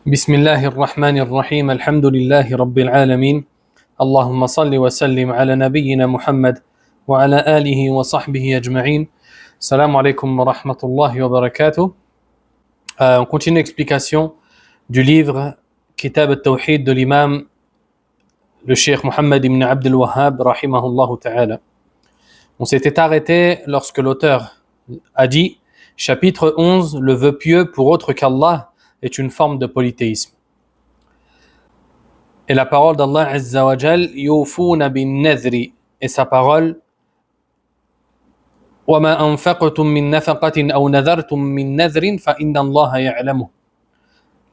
بسم الله الرحمن الرحيم الحمد لله رب العالمين اللهم صل وسلم على نبينا محمد وعلى آله وصحبه أجمعين السلام عليكم ورحمة الله وبركاته. On continue l'explication du livre Kitab al-Tawhid de l'imam le Cheikh Mohammed ibn Abd al-Wahhab rahimahullah ta'ala. On s'était arrêté lorsque l'auteur a dit chapitre 11, le vœu pieux pour autre qu'Allah est une forme de polythéisme. Et la parole d'Allah Azza wa Jal, yufuna bin nadhri, et sa parole, وَمَا أَنفَقْتُم مِّن نَفَقَةٍ أَوْ نَذَرْتُم مِّن نَذْرٍ فَإِنَّ اللَّهَ يَعْلَمُهُ.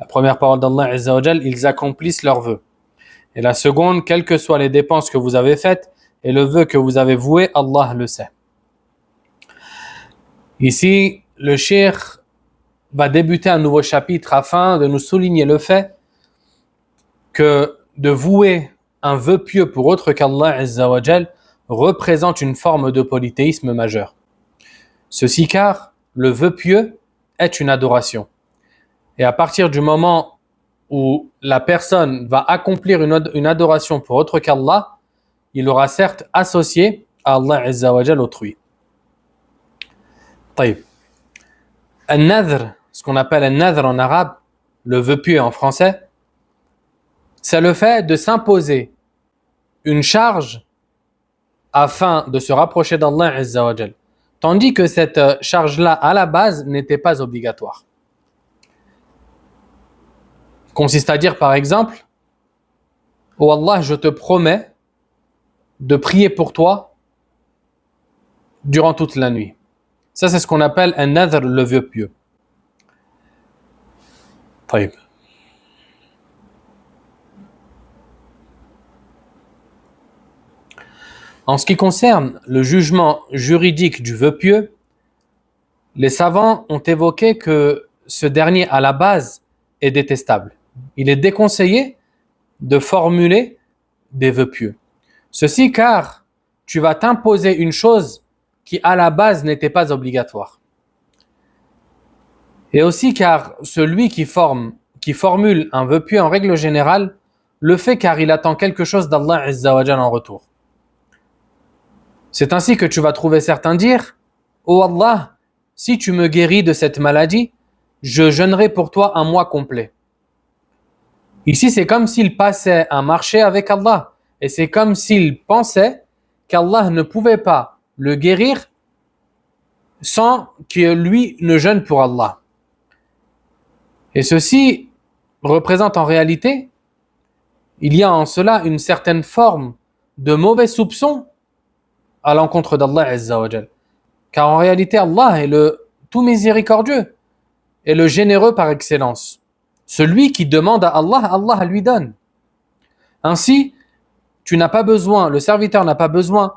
La première parole d'Allah Azza wa Jal, ils accomplissent leur vœu. Et la seconde, quelles que soient les dépenses que vous avez faites et le vœu que vous avez voué, Allah le sait. Ici, le cheikh va débuter un nouveau chapitre afin de nous souligner le fait que de vouer un vœu pieux pour autre qu'Allah Azza wa Jal représente une forme de polythéisme majeur. Ceci car le vœu pieux est une adoration. Et à partir du moment où la personne va accomplir une adoration pour autre qu'Allah, il aura certes associé à Allah Azza wa Jal autrui. طيب. Al-nadhr, ce qu'on appelle al-nadhr en arabe, le vœu pieux en français, c'est le fait de s'imposer une charge afin de se rapprocher d'Allah Azza wa Jal. Tandis que cette charge-là, à la base, n'était pas obligatoire. Consiste à dire, par exemple, « Oh Allah, je te promets de prier pour toi durant toute la nuit. » Ça, c'est ce qu'on appelle un nadhr, le vœu pieux. طيب. En ce qui concerne le jugement juridique du vœu pieux, les savants ont évoqué que ce dernier, à la base, est détestable. Il est déconseillé de formuler des vœux pieux. Ceci car tu vas t'imposer une chose qui, à la base, n'était pas obligatoire. Et aussi car celui qui formule un vœu pieux en règle générale, le fait car il attend quelque chose d'Allah Azza wa Jal en retour. C'est ainsi que tu vas trouver certains dire « Oh Allah, si tu me guéris de cette maladie, je jeûnerai pour toi un mois complet. » Ici, c'est comme s'il passait un marché avec Allah. Et c'est comme s'il pensait qu'Allah ne pouvait pas le guérir sans que lui ne jeûne pour Allah. Et ceci représente en réalité, il y a en cela une certaine forme de mauvais soupçon à l'encontre d'Allah Azza wa Jal. Car en réalité, Allah est le tout miséricordieux et le généreux par excellence. Celui qui demande à Allah, Allah lui donne. Ainsi, le serviteur n'a pas besoin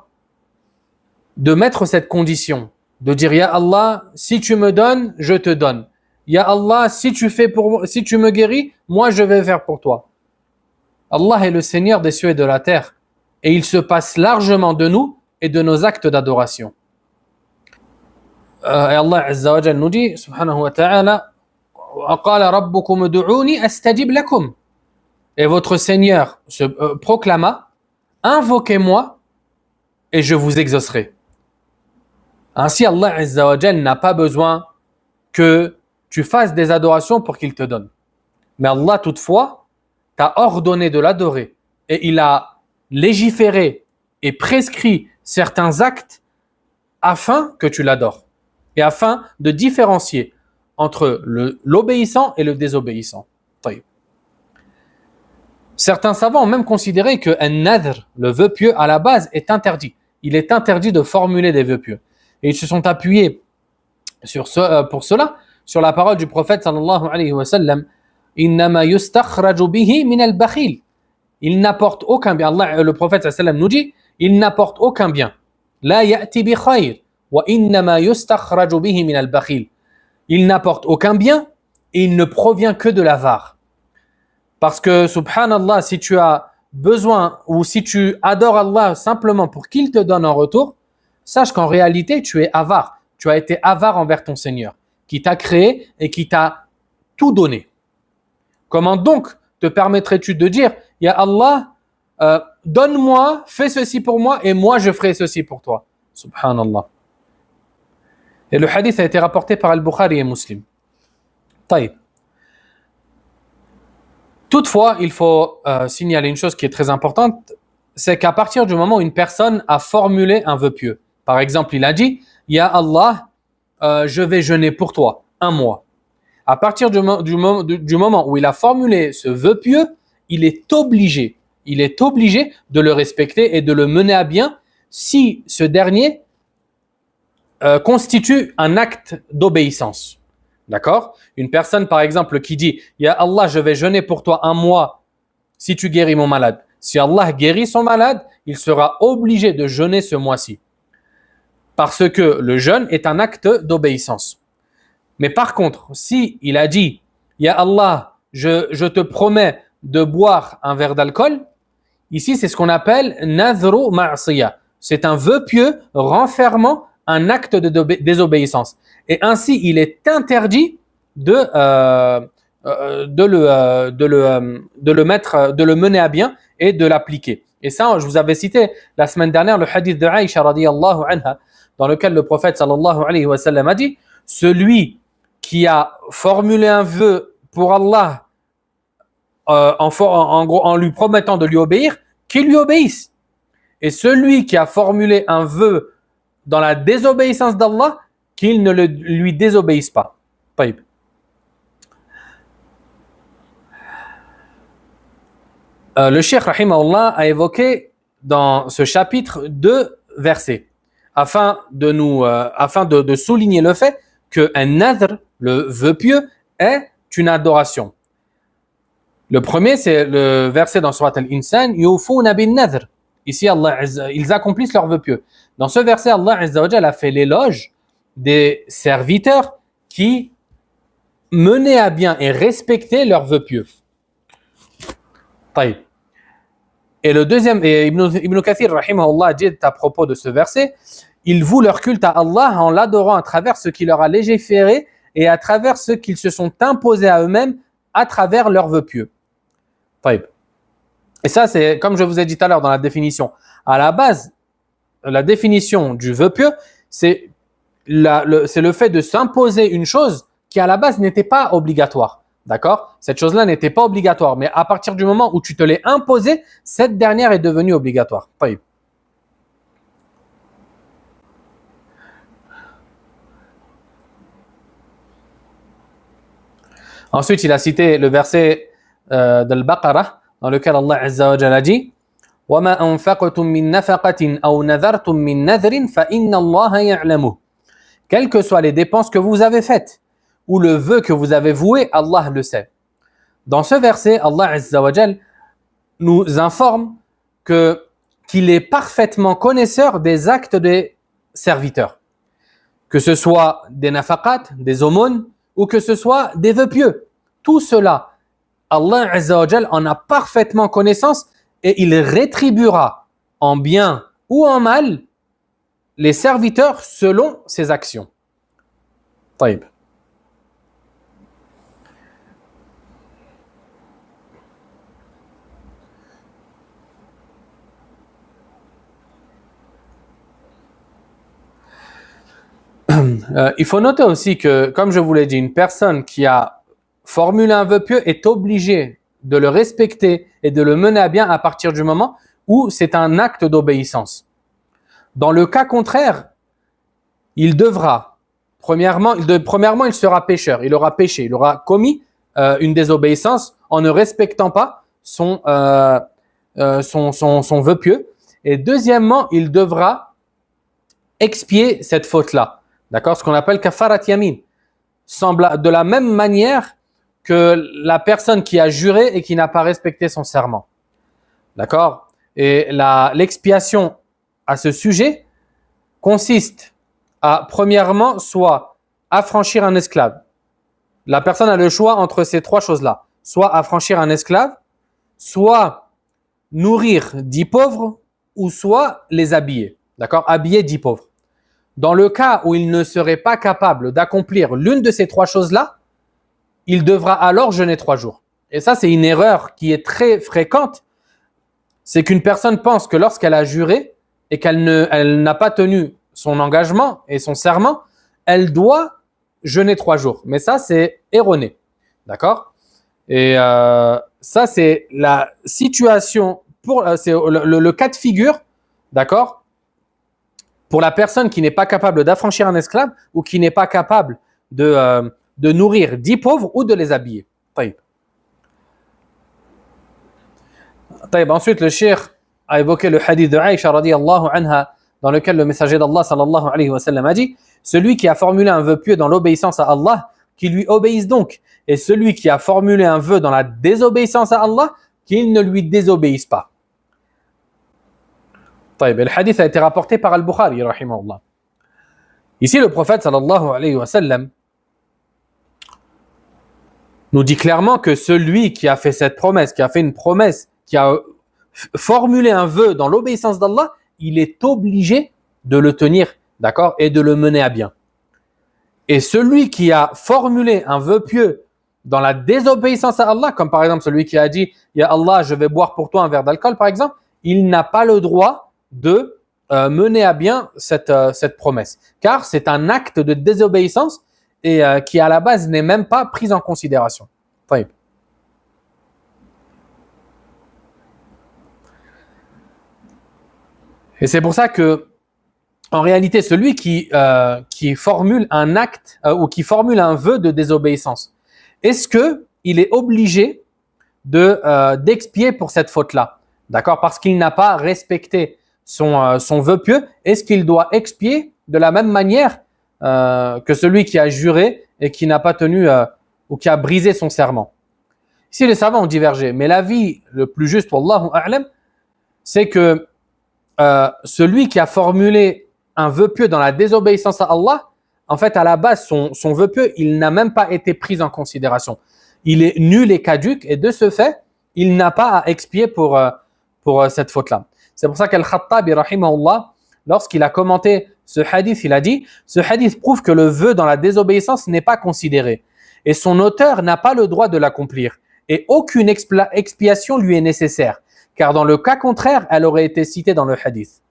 de mettre cette condition, de dire « Ya Allah, si tu me donnes, je te donne. Ya Allah, si tu me guéris, moi je vais faire pour toi. » Allah est le Seigneur des cieux et de la terre et il se passe largement de nous et de nos actes d'adoration. Et Allah Azza wa Jal nous dit, subhanahu wa ta'ala, وَقَالَ رَبُّكُمُ ادْعُونِي أَسْتَجِبْ لَكُمْ. Et votre Seigneur se proclama, invoquez-moi et je vous exaucerai. Ainsi, Allah Azza wa Jal n'a pas besoin que tu fasses des adorations pour qu'il te donne. Mais Allah, toutefois, t'a ordonné de l'adorer et il a légiféré et prescrit certains actes afin que tu l'adores et afin de différencier entre l'obéissant et le désobéissant. Certains savants ont même considéré que un nadhr, le vœu pieux à la base, est interdit. Il est interdit de formuler des vœux pieux. Et ils se sont appuyés pour cela sur la parole du prophète sallallahu alayhi wa sallam, innama yustakhraju bihi min al-bakhil. Il n'apporte aucun bien. Le prophète sallallahu alayhi wa sallam nous dit, il n'apporte aucun bien. La ya'ti bi khayr wa innama yustakhraju bihi min al-bakhil. Il n'apporte aucun bien et il ne provient que de l'avare. Parce que, subhanallah, si tu as besoin ou si tu adores Allah simplement pour qu'il te donne en retour, sache qu'en réalité, tu es avare. Tu as été avare envers ton Seigneur, qui t'a créé et qui t'a tout donné. Comment donc te permettrais-tu de dire, Ya Allah, donne-moi, fais ceci pour moi et moi je ferai ceci pour toi. Subhanallah. Et le hadith a été rapporté par Al-Bukhari et Muslim. Taïb. Toutefois, il faut signaler une chose qui est très importante, c'est qu'à partir du moment où une personne a formulé un vœu pieux, par exemple, il a dit, Ya Allah, je vais jeûner pour toi un mois. À partir du moment où il a formulé ce vœu pieux, il est obligé de le respecter et de le mener à bien si ce dernier constitue un acte d'obéissance. D'accord? Une personne, par exemple, qui dit « Ya Allah, je vais jeûner pour toi un mois si tu guéris mon malade. » Si Allah guérit son malade, il sera obligé de jeûner ce mois-ci. Parce que le jeûne est un acte d'obéissance. Mais par contre, si il a dit « Ya Allah, je te promets de boire un verre d'alcool », ici, c'est ce qu'on appelle « nadhru ma'siyah ». C'est un vœu pieux renfermant un acte de désobéissance. Et ainsi, il est interdit de le mener à bien et de l'appliquer. Et ça, je vous avais cité la semaine dernière le hadith de Aïcha radiyallahu anha, dans lequel le prophète sallallahu alayhi wa sallam a dit, celui qui a formulé un vœu pour Allah en lui promettant de lui obéir, qu'il lui obéisse. Et celui qui a formulé un vœu dans la désobéissance d'Allah, qu'il ne lui désobéisse pas. Taïb. Le Cheikh rahimahullah a évoqué dans ce chapitre 2 versets afin de souligner le fait qu'un nadr, le vœu pieux, est une adoration. Le premier, c'est le verset dans Surat Al-Insan, Yufuna bin nadr. Ici, ils accomplissent leur vœu pieux. Dans ce verset, Allah Azza wa Jalla a fait l'éloge des serviteurs qui menaient à bien et respectaient leur vœu pieux. Taïb. Et le deuxième, et Ibn Kathir rahimahullah dit à propos de ce verset, ils vouent leur culte à Allah en l'adorant à travers ce qui leur a légiféré et à travers ce qu'ils se sont imposés à eux-mêmes à travers leur vœu pieux. Taïb. Et ça, c'est comme je vous ai dit tout à l'heure dans la définition. À la base, la définition du vœu pieux, c'est le fait de s'imposer une chose qui à la base n'était pas obligatoire. D'accord? Cette chose-là n'était pas obligatoire, mais à partir du moment où tu te l'es imposée, cette dernière est devenue obligatoire. Taïb. Ensuite, il a cité le verset de l'Baqarah, dans lequel Allah Azza wa Jalla dit وَمَا أَنفَقْتُم مِّن نَفَقَةٍ أَوْ نَذَرْتُم مِّن نَذْرٍ فَإِنَّ اللَّهَ يَعْلَمُهُ. Quelles que soient les dépenses que vous avez faites ou le vœu que vous avez voué, Allah le sait. Dans ce verset, Allah Azza wa Jalla nous informe qu'il est parfaitement connaisseur des actes des serviteurs. Que ce soit des nafaqat, des aumônes, ou que ce soit des vœux pieux. Tout cela, Allah Azza wa Jal en a parfaitement connaissance et il rétribuera en bien ou en mal les serviteurs selon ses actions. Taïb. Il faut noter aussi que, comme je vous l'ai dit, une personne qui a formulé un vœu pieux est obligée de le respecter et de le mener à bien à partir du moment où c'est un acte d'obéissance. Dans le cas contraire, il devra, premièrement, il sera pécheur, il aura péché, il aura commis une désobéissance en ne respectant pas son vœu pieux. Et deuxièmement, il devra expier cette faute-là. D'accord? Ce qu'on appelle kafarat yamin. De la même manière que la personne qui a juré et qui n'a pas respecté son serment. D'accord? Et l'expiation à ce sujet consiste à, premièrement, soit affranchir un esclave. La personne a le choix entre ces trois choses-là. Soit affranchir un esclave, soit nourrir 10 pauvres, ou soit les habiller. D'accord? Habiller 10 pauvres. Dans le cas où il ne serait pas capable d'accomplir l'une de ces trois choses-là, il devra alors jeûner 3 jours. et ça c'est une erreur qui est très fréquente, c'est qu'une personne pense que lorsqu'elle a juré et elle n'a pas tenu son engagement et son serment, elle doit jeûner 3 jours. Mais ça, c'est erroné. D'accord? Et ça, c'est la situation, c'est le cas de figure, d'accord? Pour la personne qui n'est pas capable d'affranchir un esclave ou qui n'est pas capable de nourrir 10 pauvres ou de les habiller. Taïb. Ensuite, le cheikh a évoqué le hadith de Aïcha radiyallahu anha, dans lequel le messager d'Allah sallallahu alayhi wa sallam a dit: celui qui a formulé un vœu pieux dans l'obéissance à Allah, qu'il lui obéisse donc, et celui qui a formulé un vœu dans la désobéissance à Allah, qu'il ne lui désobéisse pas. Et le hadith a été rapporté par Al-Bukhari rahimahullah. Ici, le prophète sallallahu alayhi wa sallam nous dit clairement que celui qui a fait cette promesse, qui a fait une promesse, qui a formulé un vœu dans l'obéissance d'Allah, il est obligé de le tenir, d'accord, et de le mener à bien. Et celui qui a formulé un vœu pieux dans la désobéissance à Allah, comme par exemple celui qui a dit « Ya Allah, je vais boire pour toi un verre d'alcool » par exemple, il n'a pas le droit de mener à bien cette promesse. Car c'est un acte de désobéissance et qui à la base n'est même pas pris en considération. Taïb. Et c'est pour ça que, en réalité, celui qui formule un acte ou qui formule un vœu de désobéissance, est-ce qu'il est obligé d'expier pour cette faute-là? D'accord? Parce qu'il n'a pas respecté son vœu pieux, est-ce qu'il doit expier de la même manière que celui qui a juré et qui n'a pas tenu ou qui a brisé son serment? Ici, les savants ont divergé, mais l'avis le plus juste, wallahu a'lam, c'est que celui qui a formulé un vœu pieux dans la désobéissance à Allah, en fait, à la base, son vœu pieux, il n'a même pas été pris en considération. Il est nul et caduque, et de ce fait, il n'a pas à expier pour cette faute-là. C'est pour ça qu'Al-Khattabi, rahimahullah, lorsqu'il a commenté ce hadith, il a dit « Ce hadith prouve que le vœu dans la désobéissance n'est pas considéré, et son auteur n'a pas le droit de l'accomplir, et aucune expiation lui est nécessaire. Car dans le cas contraire, elle aurait été citée dans le hadith. »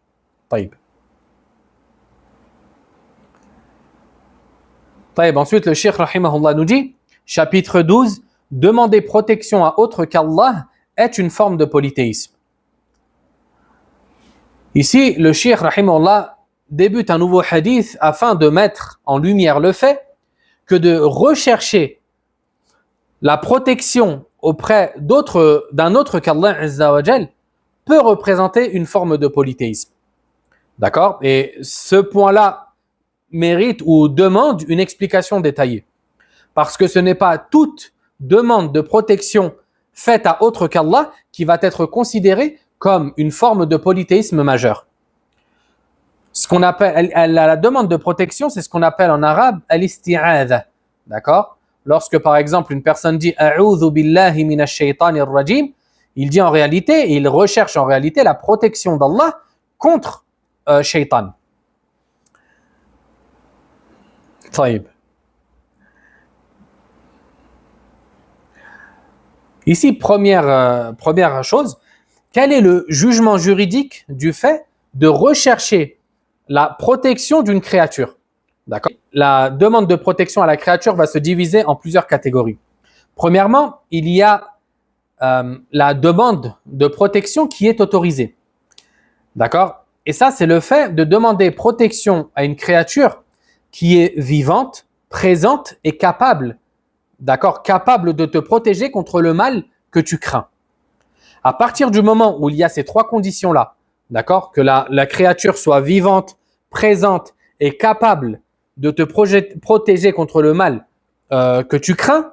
Taïb. Taïb. Ensuite, le cheikh rahimahullah nous dit, chapitre 12, demander protection à autre qu'Allah est une forme de polythéisme. Ici, le cheikh rahimahullah débute un nouveau hadith afin de mettre en lumière le fait que de rechercher la protection auprès d'un autre qu'Allah Azza wa Jal peut représenter une forme de polythéisme. D'accord? Et ce point-là mérite ou demande une explication détaillée. Parce que ce n'est pas toute demande de protection faite à autre qu'Allah qui va être considérée comme une forme de polythéisme majeur. Ce qu'on appelle, la demande de protection, c'est ce qu'on appelle en arabe al-isti'adha. D'accord? Lorsque, par exemple, une personne dit « A'udhu billahi minash shaytanir rajim », il dit en réalité, il recherche en réalité la protection d'Allah contre shaytan. Taïb. Ici, première chose, quel est le jugement juridique du fait de rechercher la protection d'une créature? D'accord. La demande de protection à la créature va se diviser en plusieurs catégories. Premièrement, il y a la demande de protection qui est autorisée. D'accord? Et ça, c'est le fait de demander protection à une créature qui est vivante, présente et capable, d'accord, capable de te protéger contre le mal que tu crains. À partir du moment où il y a ces 3 conditions-là, d'accord, que la créature soit vivante, présente et capable de te protéger contre le mal que tu crains,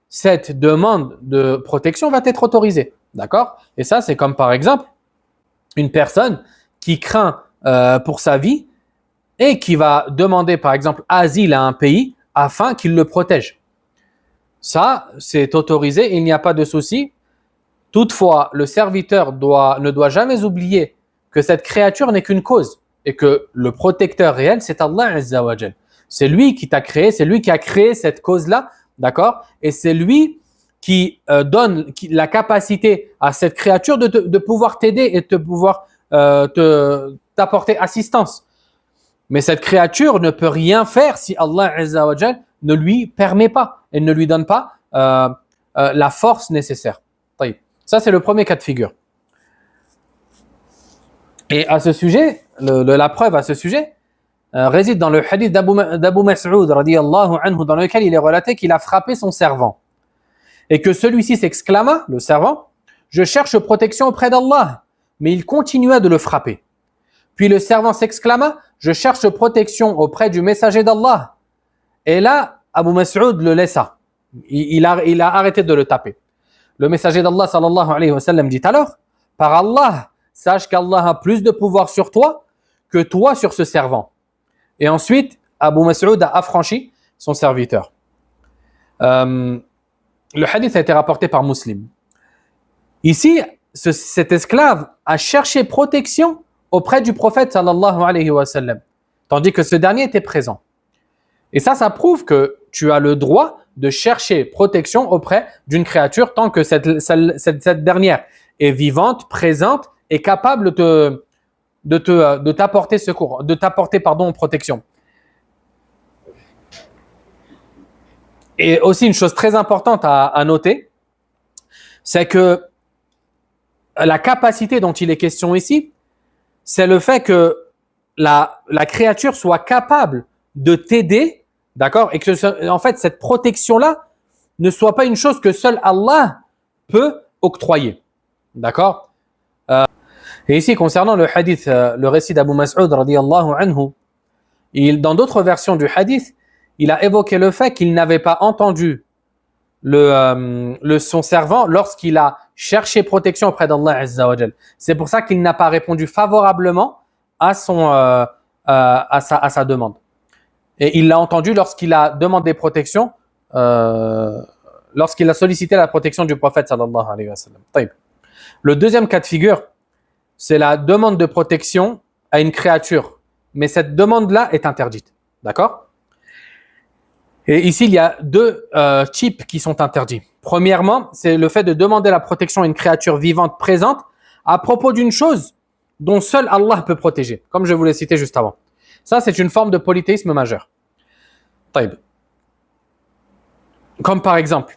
cette demande de protection va être autorisée. D'accord? Et ça, c'est comme par exemple une personne qui craint pour sa vie et qui va demander par exemple asile à un pays afin qu'il le protège. Ça, c'est autorisé, il n'y a pas de souci. Toutefois, le serviteur ne doit jamais oublier que cette créature n'est qu'une cause et que le protecteur réel, c'est Allah Azza wa Jal. C'est lui qui t'a créé, c'est lui qui a créé cette cause-là, d'accord? Et c'est lui donne la capacité à cette créature de pouvoir t'aider et de pouvoir t'apporter assistance. Mais cette créature ne peut rien faire si Allah Azza wa Jal ne lui permet pas et ne lui donne pas la force nécessaire. Ça, c'est le premier cas de figure. Et à ce sujet, la preuve à ce sujet réside dans le hadith d'Abu Mas'ud radiyallahu anhu, dans lequel il est relaté qu'il a frappé son servant. Et que celui-ci s'exclama, le servant, « Je cherche protection auprès d'Allah », mais il continua de le frapper. Puis le servant s'exclama, « Je cherche protection auprès du messager d'Allah ». Et là, Abu Mas'ud le laissa. Il a arrêté de le taper. Le messager d'Allah sallallahu alayhi wa sallam dit alors, « Par Allah, sache qu'Allah a plus de pouvoir sur toi que toi sur ce servant. » Et ensuite, Abu Mas'ud a affranchi son serviteur. Le hadith a été rapporté par Muslim. Ici, cet esclave a cherché protection auprès du prophète sallallahu alayhi wa sallam, tandis que ce dernier était présent. Et ça prouve que tu as le droit de chercher protection auprès d'une créature tant que cette dernière est vivante, présente et capable de t'apporter secours, de t'apporter protection. Et aussi une chose très importante à noter, c'est que la capacité dont il est question ici, c'est le fait que la créature soit capable de t'aider, d'accord, et que en fait cette protection-là ne soit pas une chose que seul Allah peut octroyer, d'accord. Et ici, concernant le hadith, le récit d'Abu Mas'ud radiyallahu anhu, dans d'autres versions du hadith, il a évoqué le fait qu'il n'avait pas entendu son servant lorsqu'il a cherché protection auprès d'Allah Azza wa Jal. C'est pour ça qu'il n'a pas répondu favorablement à sa demande. Et il l'a entendu lorsqu'il a demandé protection, lorsqu'il a sollicité la protection du prophète sallallahu alayhi wa sallam. Le deuxième cas de figure, c'est la demande de protection à une créature. Mais cette demande-là est interdite. D'accord ? Et ici, il y a deux types qui sont interdits. Premièrement, c'est le fait de demander la protection à une créature vivante présente à propos d'une chose dont seul Allah peut protéger, comme je vous l'ai cité juste avant. Ça, c'est une forme de polythéisme majeur. Taïb. Comme par exemple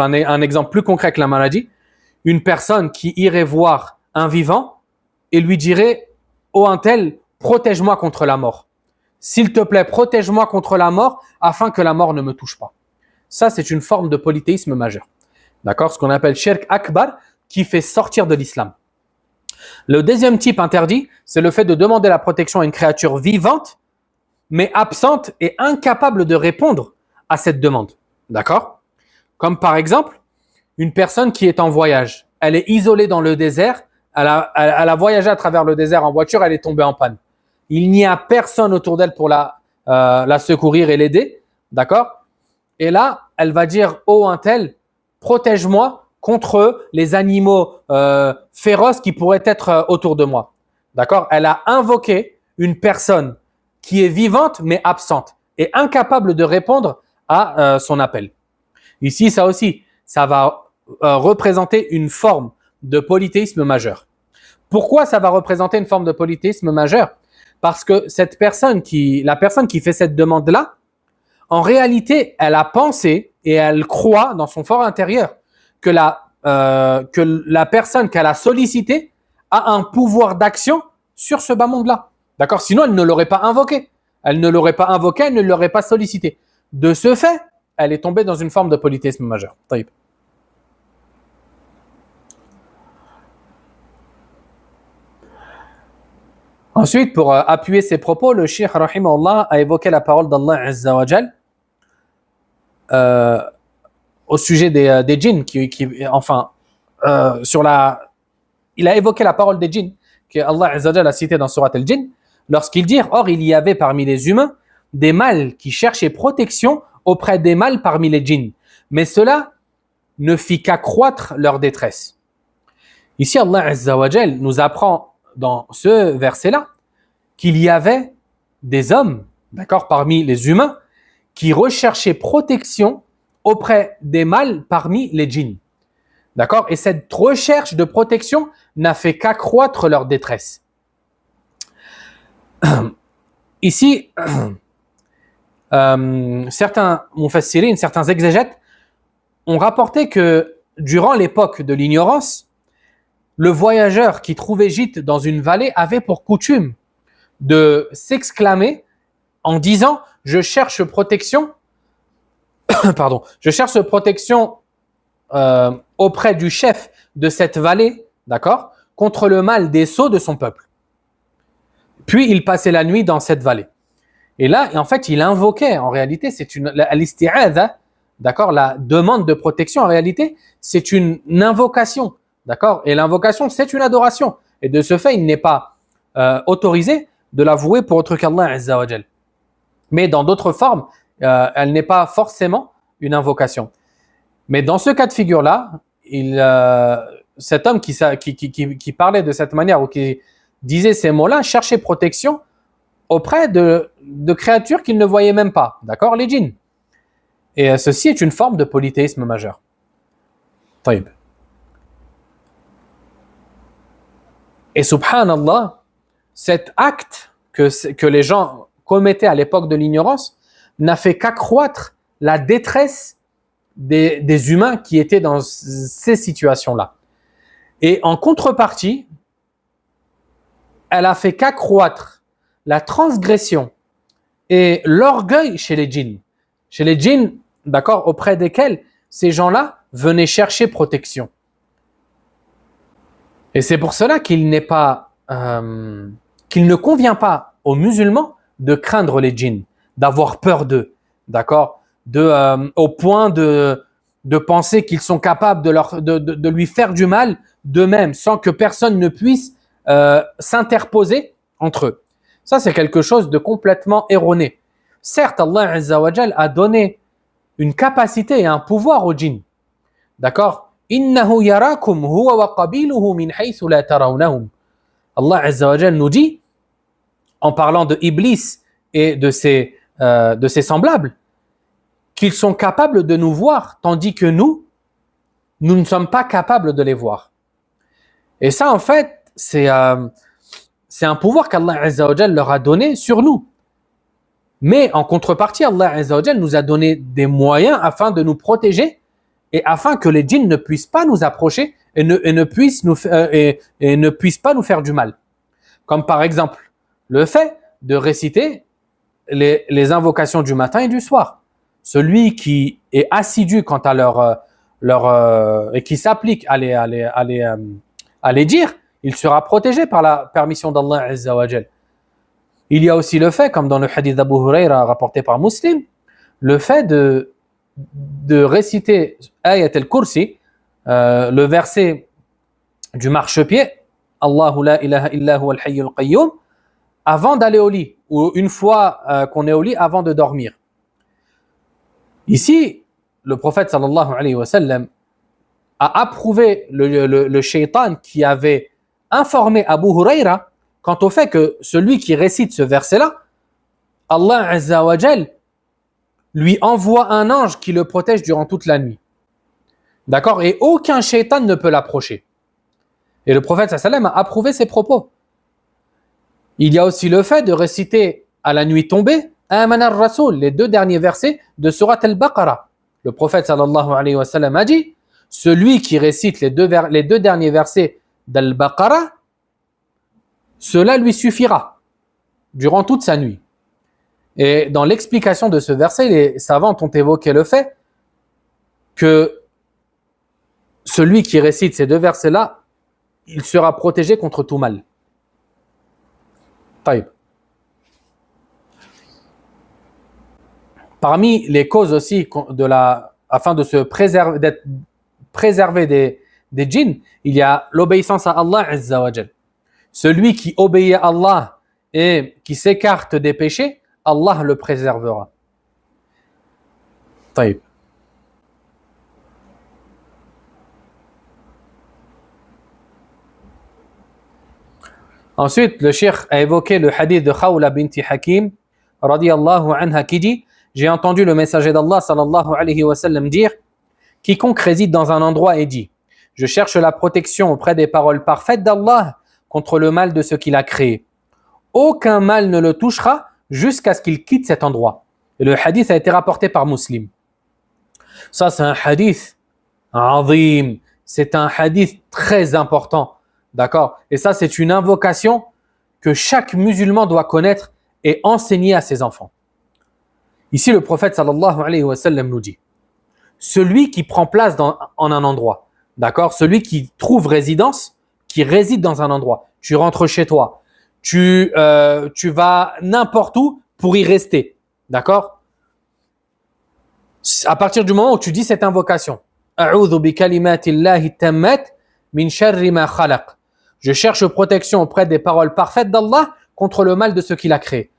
un exemple plus concret que la maladie, une personne qui irait voir un vivant et lui dirait « Oh un tel, protège-moi contre la mort. S'il te plaît, protège-moi contre la mort afin que la mort ne me touche pas. » Ça, c'est une forme de polythéisme majeur. D'accord ? Ce qu'on appelle shirk akbar, qui fait sortir de l'islam. Le deuxième type interdit, c'est le fait de demander la protection à une créature vivante, mais absente et incapable de répondre à cette demande. D'accord ? Comme par exemple, une personne qui est en voyage. Elle est isolée dans le désert. Elle a voyagé à travers le désert en voiture, elle est tombée en panne. Il n'y a personne autour d'elle pour la secourir et l'aider. D'accord ? Et là, elle va dire « Oh un tel, protège-moi contre les animaux féroces qui pourraient être autour de moi. » D'accord ? Elle a invoqué une personne qui est vivante mais absente et incapable de répondre à son appel. Ici, ça aussi, ça va représenter une forme de polythéisme majeur. Pourquoi ça va représenter une forme de polythéisme majeur ? Parce que la personne qui fait cette demande-là, en réalité, elle a pensé et elle croit dans son fort intérieur que la personne qu'elle a sollicitée a un pouvoir d'action sur ce bas monde-là. D'accord ? Sinon, elle ne l'aurait pas invoqué. Elle ne l'aurait pas invoqué, elle ne l'aurait pas sollicité. De ce fait, elle est tombée dans une forme de polythéisme majeur. Taïb. Ensuite, pour appuyer ses propos, le cheikh rahimahullah a évoqué la parole d'Allah Azza wa Jal au sujet des djinns, il a évoqué la parole des djinns que Allah Azza wa Jal a cité dans Surat al-Jinn lorsqu'il dit « Or, il y avait parmi les humains des mâles qui cherchaient protection auprès des mâles parmi les djinns, mais cela ne fit qu'accroître leur détresse. » Ici, Allah Azza wa Jal nous apprend dans ce verset-là qu'il y avait des hommes, d'accord, parmi les humains, qui recherchaient protection auprès des mâles parmi les djinns. D'accord? Et cette recherche de protection n'a fait qu'accroître leur détresse. Ici, certains mufassirin, certains exégètes ont rapporté que durant l'époque de l'ignorance, le voyageur qui trouvait gîte dans une vallée avait pour coutume de s'exclamer en disant « Je cherche protection, pardon, je cherche protection auprès du chef de cette vallée, d'accord, contre le mal des sots de son peuple. » Puis il passait la nuit dans cette vallée. Et là, en fait, il invoquait, en réalité, c'est une l'isti'adha, d'accord, la demande de protection, en réalité, c'est une invocation, d'accord, et l'invocation, c'est une adoration. Et de ce fait, il n'est pas autorisé de l'avouer pour autre qu'Allah Azza wa Jal. Mais dans d'autres formes, elle n'est pas forcément une invocation. Mais dans ce cas de figure-là, cet homme qui parlait de cette manière ou qui disait ces mots-là cherchait protection auprès de créatures qu'il ne voyait même pas, d'accord, les djinns. Et ceci est une forme de polythéisme majeur. Taïb. Et subhanallah, cet acte que les gens commettaient à l'époque de l'ignorance n'a fait qu'accroître la détresse des humains qui étaient dans ces situations-là. Et en contrepartie, elle a fait qu'accroître la transgression et l'orgueil chez les djinns. Chez les djinns, d'accord, auprès desquels ces gens-là venaient chercher protection. Et c'est pour cela qu'il ne convient pas aux musulmans de craindre les djinns, d'avoir peur d'eux, d'accord, au point de penser qu'ils sont capables de lui faire du mal d'eux-mêmes, sans que personne ne puisse s'interposer entre eux. Ça, c'est quelque chose de complètement erroné. Certes, Allah Azza wa Jal a donné une capacité et un pouvoir aux djinns. D'accord? Innahu yarakum huwa wa qabiluhu min haythu la tarawnahum. Allah Azza wa Jal nous dit, en parlant de Iblis et de ses semblables, qu'ils sont capables de nous voir, tandis que nous ne sommes pas capables de les voir. Et ça, en fait, c'est un pouvoir qu'Allah Azza wa Jal leur a donné sur nous. Mais en contrepartie, Allah Azza wa Jal nous a donné des moyens afin de nous protéger et afin que les djinns ne puissent pas nous approcher et ne puissent pas nous faire du mal. Comme par exemple, le fait de réciter les invocations du matin et du soir. Celui qui est assidu quant à et qui s'applique à les dire, il sera protégé par la permission d'Allah Azza wa Jal. Il y a aussi le fait, comme dans le hadith d'Abu Huraira rapporté par Muslim, le fait de réciter Ayat al-Kursi, le verset du marchepied, Allahu la ilaha illa huwa al-hayyul qayyum, avant d'aller au lit, ou une fois qu'on est au lit, avant de dormir. Ici, le prophète sallallahu alayhi wa sallam a approuvé le shaitan qui avait informé Abu Huraira quant au fait que celui qui récite ce verset-là, Allah Azza wa Jal lui envoie un ange qui le protège durant toute la nuit. D'accord? Et aucun shaitan ne peut l'approcher. Et le prophète sallallahu alayhi wa sallam a approuvé ses propos. Il y a aussi le fait de réciter à la nuit tombée Aman ar-Rasul, les 2 derniers versets de Surat al-Baqarah. Le prophète sallallahu alayhi wa sallam a dit, celui qui récite les deux derniers versets d'Al-Baqarah, cela lui suffira durant toute sa nuit. Et dans l'explication de ce verset, les savants ont évoqué le fait que celui qui récite ces 2 versets-là, il sera protégé contre tout mal. Taïb. Parmi les causes aussi afin de se préserver, d'être préservé des djinns, il y a l'obéissance à Allah Azza wa Jal. Celui qui obéit à Allah et qui s'écarte des péchés, Allah le préservera. Taïb. Ensuite, le cheikh a évoqué le hadith de Khawla binti Hakim, radiyallahu anha, qui dit: j'ai entendu le messager d'Allah sallallahu alayhi wa sallam dire « Quiconque réside dans un endroit et dit « Je cherche la protection auprès des paroles parfaites d'Allah contre le mal de ce qu'il a créé. Aucun mal ne le touchera jusqu'à ce qu'il quitte cet endroit. » Et le hadith a été rapporté par Muslim. Ça, c'est un hadith azim. C'est un hadith très important. D'accord? Et ça, c'est une invocation que chaque musulman doit connaître et enseigner à ses enfants. Ici, le prophète sallallahu alayhi wa sallam nous dit celui qui prend place en un endroit, d'accord? Celui qui trouve résidence, qui réside dans un endroit. Tu rentres chez toi, tu vas n'importe où pour y rester, d'accord? À partir du moment où tu dis cette invocation, A'udhu bi kalimatillahi tammat min sharri ma khalaq. Je cherche protection auprès des paroles parfaites d'Allah contre le mal de ce qu'il a créé.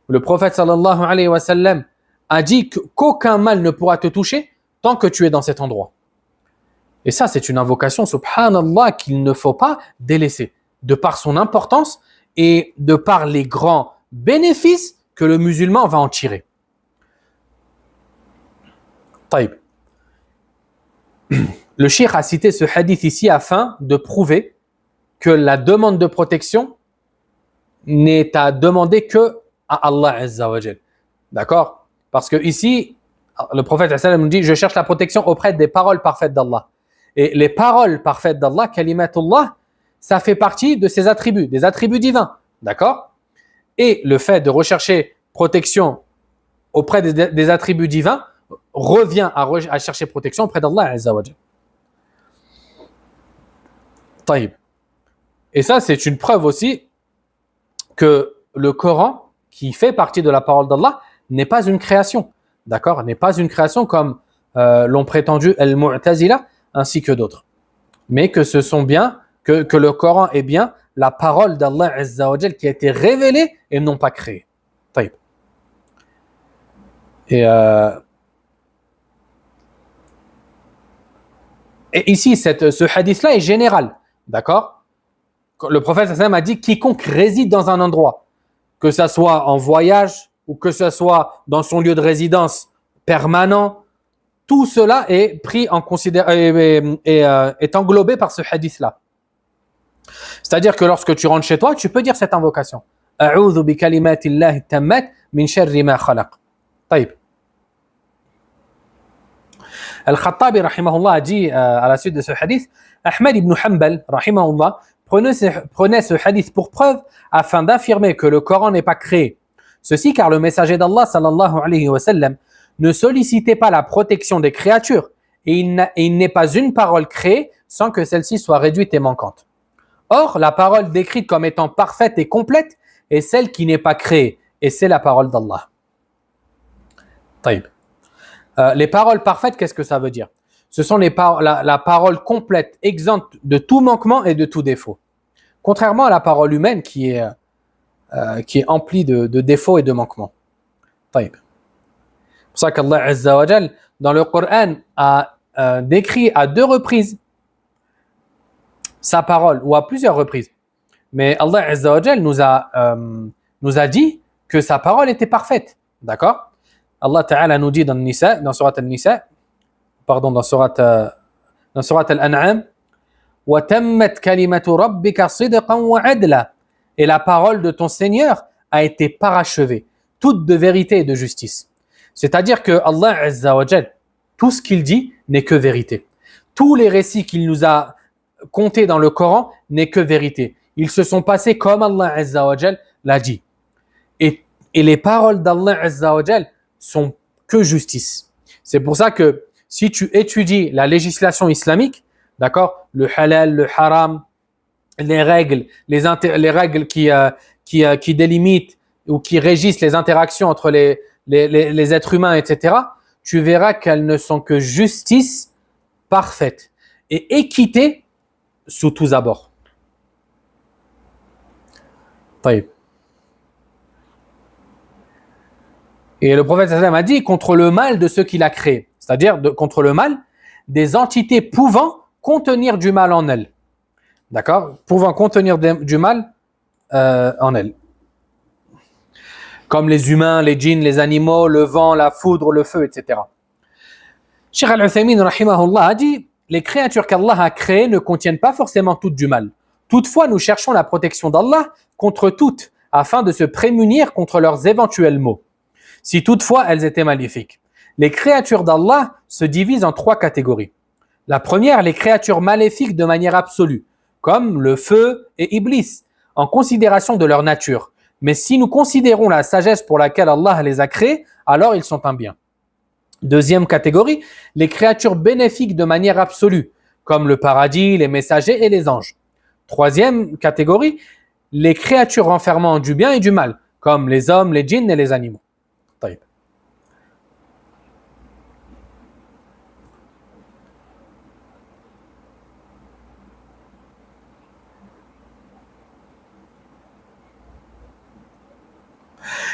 Le prophète sallallahu alayhi wa sallam a dit qu'aucun mal ne pourra te toucher tant que tu es dans cet endroit. Et ça, c'est une invocation, subhanallah, qu'il ne faut pas délaisser, de par son importance et de par les grands bénéfices que le musulman va en tirer. Taïb. Le cheikh a cité ce hadith ici afin de prouver que la demande de protection n'est à demander que à Allah Azza wa Jal. D'accord? Parce que ici, le prophète nous dit, je cherche la protection auprès des paroles parfaites d'Allah. Et les paroles parfaites d'Allah, kalimatullah, ça fait partie de ses attributs, des attributs divins. D'accord? Et le fait de rechercher protection auprès des attributs divins revient à chercher protection auprès d'Allah Azza wa Jal. Taïb. Et ça, c'est une preuve aussi que le Coran, qui fait partie de la parole d'Allah, n'est pas une création. D'accord? N'est pas une création comme l'ont prétendu Al-Mu'tazila ainsi que d'autres. Mais que ce sont bien, que le Coran est bien la parole d'Allah Azza wa Jal qui a été révélée et non pas créée. Taïb. Et ici, ce hadith-là est général. D'accord? Le prophète sallam a dit quiconque réside dans un endroit, que ce soit en voyage ou que ce soit dans son lieu de résidence permanent, tout cela est pris en considération et est englobé par ce hadith-là. C'est-à-dire que lorsque tu rentres chez toi, tu peux dire cette invocation. A'udhu bi kalimatillahi tammat min sharri ma khalaq. Taïb. Al-Khattabi rahimahullah a dit à la suite de ce hadith, Ahmed ibn Hanbal rahimahullah prenait ce hadith pour preuve afin d'affirmer que le Coran n'est pas créé. Ceci car le messager d'Allah sallallahu alayhi wa sallam ne sollicitait pas la protection des créatures et il n'est pas une parole créée sans que celle-ci soit réduite et manquante. Or, la parole décrite comme étant parfaite et complète est celle qui n'est pas créée et c'est la parole d'Allah. Taïb. Les paroles parfaites, qu'est-ce que ça veut dire? Ce sont la parole complète, exempte de tout manquement et de tout défaut. Contrairement à la parole humaine qui est emplie de défauts et de manquements. Taïb. C'est pour ça qu'Allah Azza wa Jal, dans le Coran, a décrit à 2 reprises sa parole, ou à plusieurs reprises. Mais Allah Azza wa Jal nous a dit que sa parole était parfaite. D'accord? Allah Ta'ala nous dit dans Surat Al-Nisa, pardon, dans Surat Al-An'am, وَتَمَّتْ كَلِمَةُ رَبِّكَ صِدْقًا وَعَدْلًا. Et la parole de ton Seigneur a été parachevée, toute de vérité et de justice. C'est-à-dire que Allah Azza wa Jal, tout ce qu'il dit n'est que vérité. Tous les récits qu'il nous a contés dans le Coran n'est que vérité. Ils se sont passés comme Allah Azza wa Jal l'a dit. Et les paroles d'Allah Azza wa Jal sont que justice. C'est pour ça que si tu étudies la législation islamique, d'accord, le halal, le haram, les règles qui délimitent ou qui régissent les interactions entre les êtres humains, etc., tu verras qu'elles ne sont que justice parfaite et équité sous tous abords. Taïb. Et le prophète sallam a dit contre le mal de ce qu'il a créé, c'est-à-dire contre le mal des entités pouvant contenir du mal en elles. D'accord? Pouvant contenir du mal en elles. comme les humains, les djinns, les animaux, le vent, la foudre, le feu, etc. Cheikh Al-Uthaymin, rahimahullah, a dit « Les créatures qu'Allah a créées ne contiennent pas forcément toutes du mal. Toutefois, nous cherchons la protection d'Allah contre toutes, afin de se prémunir contre leurs éventuels maux. Si toutefois elles étaient maléfiques. Les créatures d'Allah se divisent en 3 catégories. La première, les créatures maléfiques de manière absolue, comme le feu et Iblis, en considération de leur nature. Mais si nous considérons la sagesse pour laquelle Allah les a créés, alors ils sont un bien. Deuxième catégorie, les créatures bénéfiques de manière absolue, comme le paradis, les messagers et les anges. Troisième catégorie, les créatures renfermant du bien et du mal, comme les hommes, les djinns et les animaux. طيب.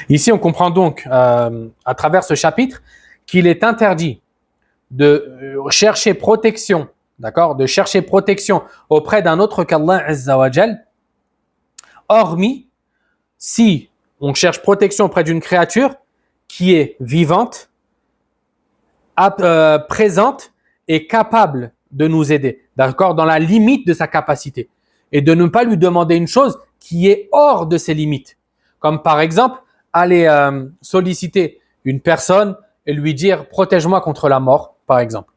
Ici, on comprend donc, à travers ce chapitre, qu'il est interdit de chercher protection, d'accord, de chercher protection auprès d'un autre qu'Allah Azza wa Jal, hormis si on cherche protection auprès d'une créature qui est vivante, présente et capable de nous aider, d'accord, dans la limite de sa capacité, et de ne pas lui demander une chose qui est hors de ses limites, comme par exemple aller solliciter une personne et lui dire « protège-moi contre la mort », par exemple.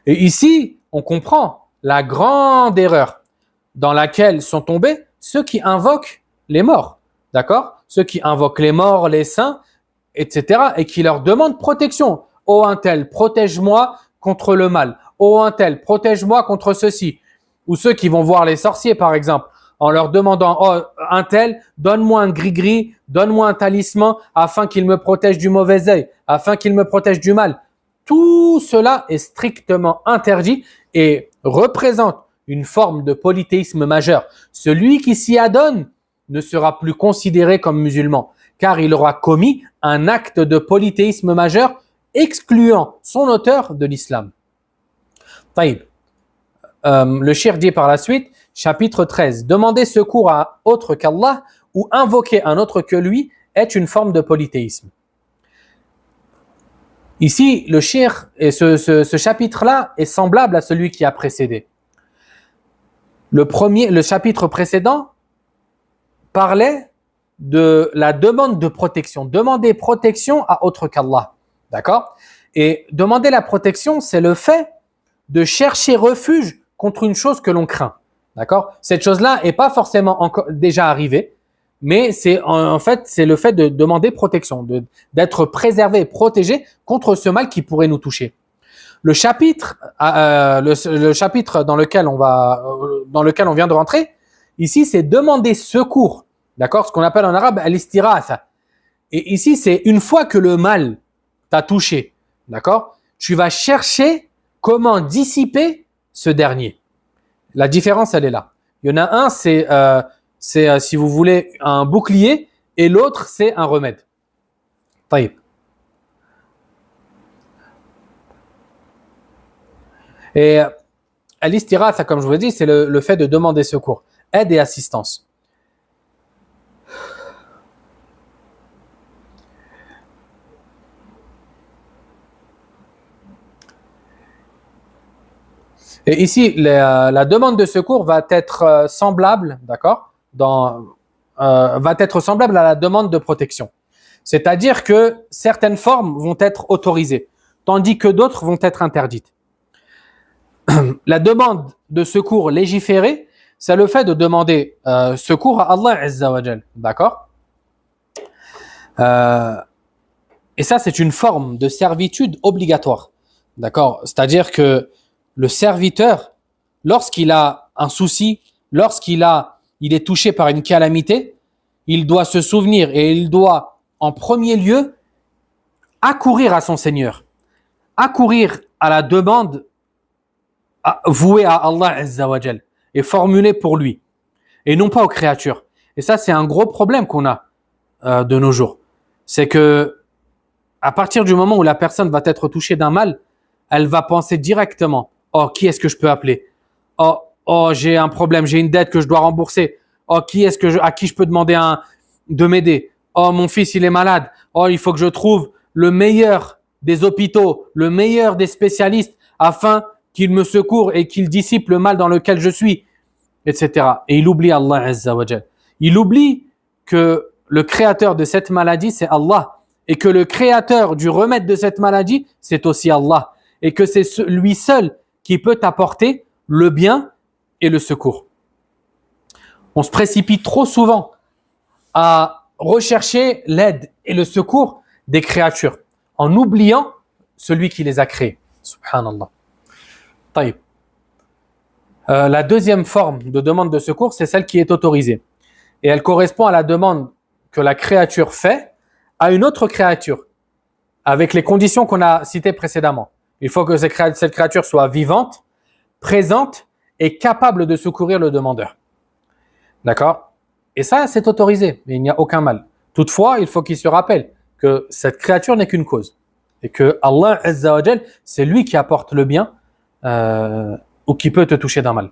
Et ici, on comprend la grande erreur dans laquelle sont tombés ceux qui invoquent les morts, d'accord? Ceux qui invoquent les morts, les saints, etc. et qui leur demandent protection. « Oh un tel, protège-moi contre le mal. Oh un tel, protège-moi contre ceci. » Ou ceux qui vont voir les sorciers, par exemple, en leur demandant « Oh un tel, donne-moi un gris-gris, donne-moi un talisman afin qu'il me protège du mauvais œil, afin qu'il me protège du mal. » Tout cela est strictement interdit et représente une forme de polythéisme majeur. Celui qui s'y adonne ne sera plus considéré comme musulman, car il aura commis un acte de polythéisme majeur excluant son auteur de l'islam. Taïb. Le cheikh dit par la suite, chapitre 13, demander secours à autre qu'Allah ou invoquer un autre que lui est une forme de polythéisme. Ici, le cheikh, et ce chapitre-là est semblable à celui qui a précédé. Le chapitre précédent parlait de la demande de protection, demander protection à autre qu'Allah, d'accord? Et demander la protection, c'est le fait de chercher refuge contre une chose que l'on craint, d'accord? Cette chose-là n'est pas forcément encore déjà arrivée, mais c'est en fait c'est le fait de demander protection, d'être préservé, protégé contre ce mal qui pourrait nous toucher. Le chapitre dans lequel on vient de rentrer, ici c'est demander secours, d'accord? Ce qu'on appelle en arabe al-istiratha. Et ici c'est une fois que le mal t'a touché, d'accord? Tu vas chercher comment dissiper ce dernier. La différence elle est là. Il y en a un c'est si vous voulez un bouclier et l'autre c'est un remède. طيب. Et al-istiratha, comme je vous l'ai dit, c'est le fait de demander secours, aide et assistance. Et ici, la demande de secours va être semblable, d'accord, va être semblable à la demande de protection. C'est-à-dire que certaines formes vont être autorisées, tandis que d'autres vont être interdites. La demande de secours légiférée, c'est le fait de demander secours à Allah Azza wa Jal, d'accord? Et ça, c'est une forme de servitude obligatoire, d'accord? C'est-à-dire que le serviteur, lorsqu'il a un souci, lorsqu'il est touché par une calamité, il doit se souvenir et il doit, en premier lieu, accourir à son Seigneur, accourir à la demande vouée à Allah Azza wa Jal et formulée pour lui, et non pas aux créatures. Et ça, c'est un gros problème qu'on a de nos jours. C'est que à partir du moment où la personne va être touchée d'un mal, elle va penser directement: oh, qui est-ce que je peux appeler? Oh, j'ai un problème, j'ai une dette que je dois rembourser. Oh, à qui je peux demander de m'aider? oh mon fils il est malade, oh il faut que je trouve le meilleur des hôpitaux, le meilleur des spécialistes afin qu'il me secourt et qu'il dissipe le mal dans lequel je suis, etc. Et il oublie Allah Azza wa Jal. Il oublie que le créateur de cette maladie c'est Allah et que le créateur du remède de cette maladie c'est aussi Allah et que c'est lui seul qui peut apporter le bien et le secours. On se précipite trop souvent à rechercher l'aide et le secours des créatures en oubliant celui qui les a créés. Subhanallah. Taïb. La deuxième forme de demande de secours, c'est celle qui est autorisée. Et elle correspond à la demande que la créature fait à une autre créature, avec les conditions qu'on a citées précédemment. Il faut que cette créature soit vivante, présente et capable de secourir le demandeur. D'accord ? Et ça, c'est autorisé, mais il n'y a aucun mal. Toutefois, il faut qu'il se rappelle que cette créature n'est qu'une cause. Et que Allah Azza wa Jal, c'est lui qui apporte le bien ou qui peut te toucher d'un mal.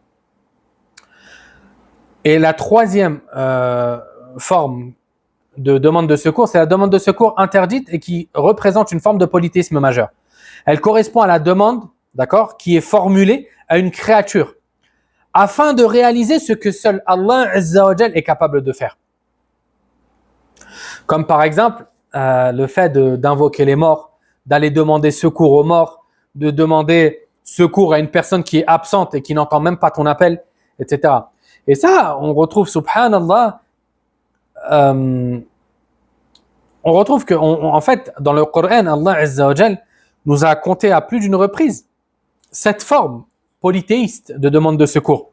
Et la troisième forme de demande de secours, c'est la demande de secours interdite et qui représente une forme de polythéisme majeur. Elle correspond à la demande, d'accord, qui est formulée à une créature afin de réaliser ce que seul Allah Azza wa Jal est capable de faire. Comme par exemple, le fait d'invoquer les morts, d'aller demander secours aux morts, de demander secours à une personne qui est absente et qui n'entend même pas ton appel, etc. Et ça, on retrouve, subhanallah, on retrouve que, en fait, dans le Coran, Allah Azza wa Jal nous a compté à plus d'une reprise cette forme polythéiste de demande de secours.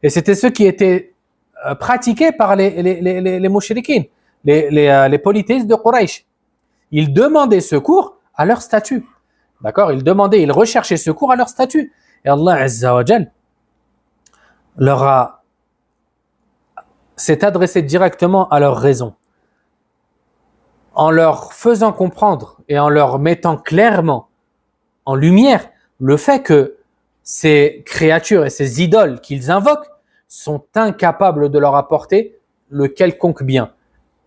Et c'était ce qui était pratiqué par les mouchriquines, les polythéistes de Quraysh. Ils demandaient secours à leur statut. D'accord ? Ils recherchaient secours à leur statut. Et Allah Azza wa Jal s'est adressé directement à leur raison. En leur faisant comprendre et en leur mettant clairement en lumière le fait que ces créatures et ces idoles qu'ils invoquent sont incapables de leur apporter le quelconque bien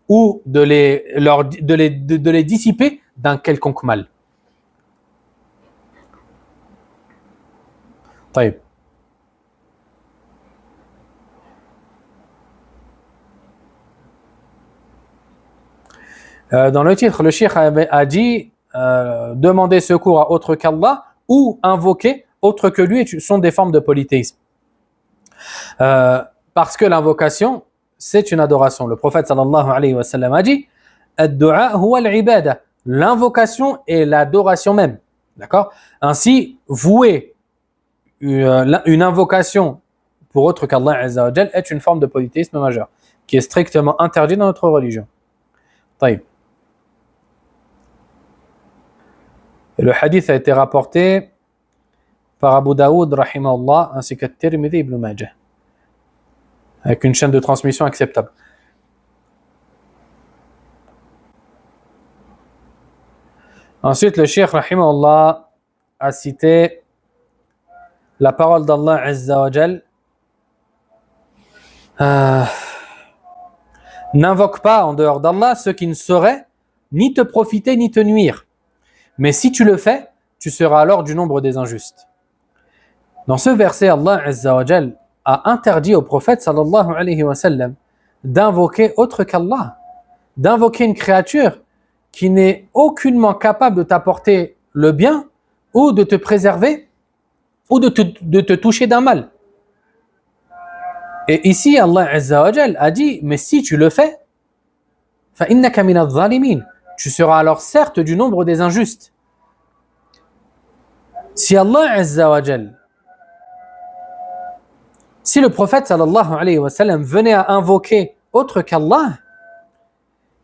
ou de les dissiper d'un quelconque mal. طيب. Dans le titre, le cheikh a dit demander secours à autre qu'Allah ou invoquer autre que lui sont des formes de polythéisme. Parce que l'invocation, c'est une adoration. Le prophète sallallahu alayhi wa sallam a dit ad-du'a huwa al-ibada. L'invocation est l'adoration même. D'accord ? Ainsi, vouer une invocation pour autre qu'Allah Azza wa Jal est une forme de polythéisme majeur qui est strictement interdit dans notre religion. طيب. Et le hadith a été rapporté par Abu Daoud rahimahullah ainsi que Tirmidhi ibn Majah avec une chaîne de transmission acceptable. Ensuite, le cheikh rahimahullah a cité la parole d'Allah Azza wa Jal. N'invoque pas en dehors d'Allah ce qui ne saurait ni te profiter ni te nuire. Mais si tu le fais, tu seras alors du nombre des injustes. Dans ce verset, Allah Azza wa Jal a interdit au prophète sallallahu alayhi wa sallam d'invoquer autre qu'Allah, d'invoquer une créature qui n'est aucunement capable de t'apporter le bien ou de te préserver ou de te toucher d'un mal. Et ici, Allah Azza wa Jal a dit, mais si tu le fais, فَإِنَّكَ مِنَ الظَّالِمِينَ, tu seras alors certes du nombre des injustes. Si Allah Azza wa Jal, si le prophète sallallahu alayhi wa sallam venait à invoquer autre qu'Allah,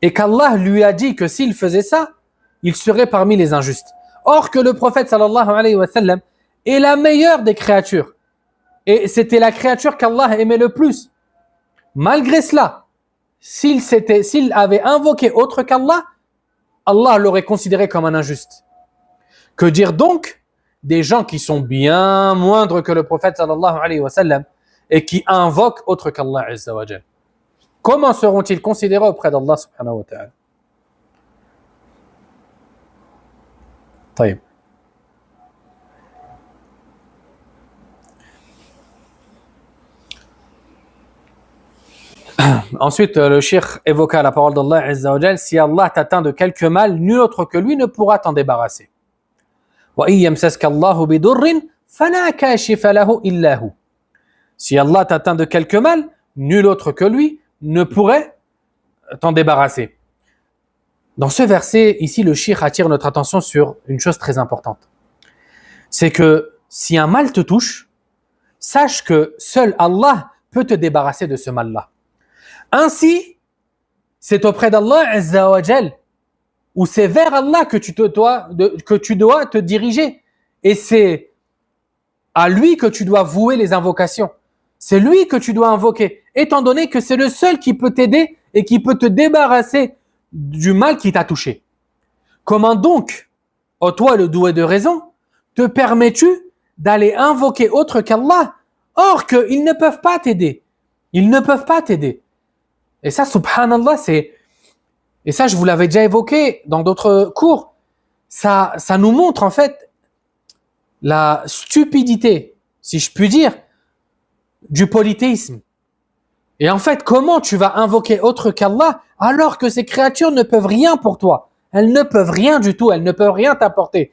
et qu'Allah lui a dit que s'il faisait ça, il serait parmi les injustes. Or que le prophète sallallahu alayhi wa sallam est la meilleure des créatures. Et c'était la créature qu'Allah aimait le plus. Malgré cela, s'il avait invoqué autre qu'Allah, Allah l'aurait considéré comme un injuste. Que dire donc des gens qui sont bien moindres que le prophète sallallahu alayhi wa sallam et qui invoquent autre qu'Allah Azza wa Jal. comment seront-ils considérés auprès d'Allah subhanahu wa ta'ala? طيب. Ensuite, le cheikh évoqua la parole d'Allah Azza wa Jal, si Allah t'atteint de quelque mal, nul autre que lui ne pourra t'en débarrasser. وَإِن يَمْسَسْكَ اللَّهُ بِضُرٍّ فَلَا كَاشِفَ لَهُ إِلَّا هُ. Si Allah t'atteint de quelque mal, nul autre que lui ne pourrait t'en débarrasser. Dans ce verset, ici, le cheikh attire notre attention sur une chose très importante. C'est que si un mal te touche, sache que seul Allah peut te débarrasser de ce mal-là. Ainsi, c'est auprès d'Allah Azza wa Jal, ou c'est vers Allah que tu dois te diriger. Et c'est à lui que tu dois vouer les invocations. C'est lui que tu dois invoquer, étant donné que c'est le seul qui peut t'aider et qui peut te débarrasser du mal qui t'a touché. Comment donc, ô toi le doué de raison, te permets-tu d'aller invoquer autre qu'Allah, or qu'ils ne peuvent pas t'aider? Ils ne peuvent pas t'aider. Et ça, subhanallah, et ça, je vous l'avais déjà évoqué dans d'autres cours, ça nous montre en fait la stupidité, si je puis dire, du polythéisme. Et en fait, comment tu vas invoquer autre qu'Allah alors que ces créatures ne peuvent rien pour toi? Elles ne peuvent rien du tout, elles ne peuvent rien t'apporter.